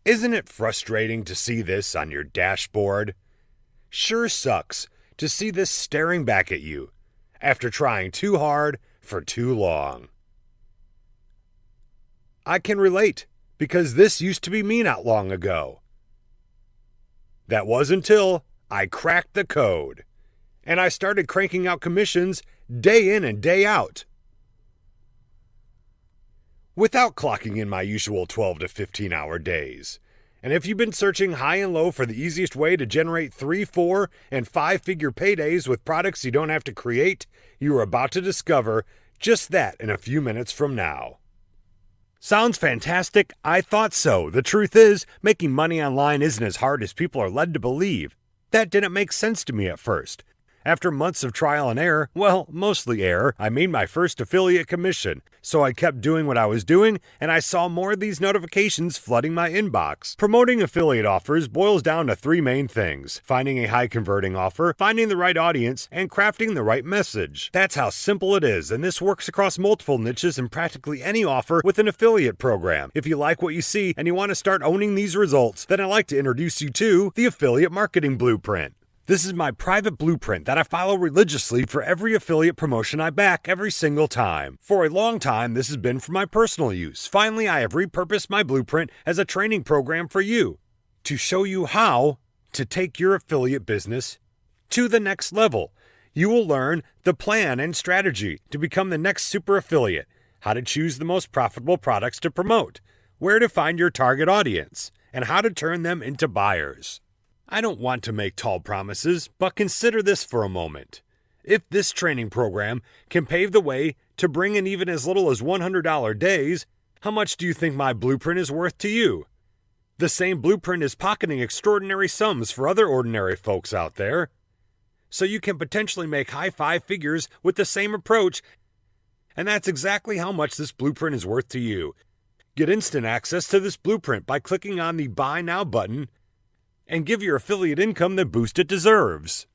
Isn't it frustrating to see this on your dashboard? Sure sucks to see this staring back at you after trying too hard for too long. I can relate because this used to be me not long ago. That was until I cracked the code and I started cranking out commissions day in and day out, without clocking in my usual 12 to 15 hour days. And if you've been searching high and low for the easiest way to generate 3, 4, and 5-figure paydays with products you don't have to create, you are about to discover just that in a few minutes from now. Sounds fantastic? I thought so. The truth is, making money online isn't as hard as people are led to believe. That didn't make sense to me at first. After months of trial and error, well, mostly error, I made my first affiliate commission. So I kept doing what I was doing, and I saw more of these notifications flooding my inbox. Promoting affiliate offers boils down to 3 main things: finding a high-converting offer, finding the right audience, and crafting the right message. That's how simple it is, and this works across multiple niches and practically any offer with an affiliate program. If you like what you see and you want to start owning these results, then I'd like to introduce you to the Affiliate Marketing Blueprint. This is my private blueprint that I follow religiously for every affiliate promotion I back every single time. For a long time, this has been for my personal use. Finally, I have repurposed my blueprint as a training program for you to show you how to take your affiliate business to the next level. You will learn the plan and strategy to become the next super affiliate, how to choose the most profitable products to promote, where to find your target audience, and how to turn them into buyers. I don't want to make tall promises, but consider this for a moment. If this training program can pave the way to bring in even as little as $100 days, how much do you think my blueprint is worth to you? The same blueprint is pocketing extraordinary sums for other ordinary folks out there. So you can potentially make high 5 figures with the same approach, and that's exactly how much this blueprint is worth to you. Get instant access to this blueprint by clicking on the Buy Now button and give your affiliate income the boost it deserves.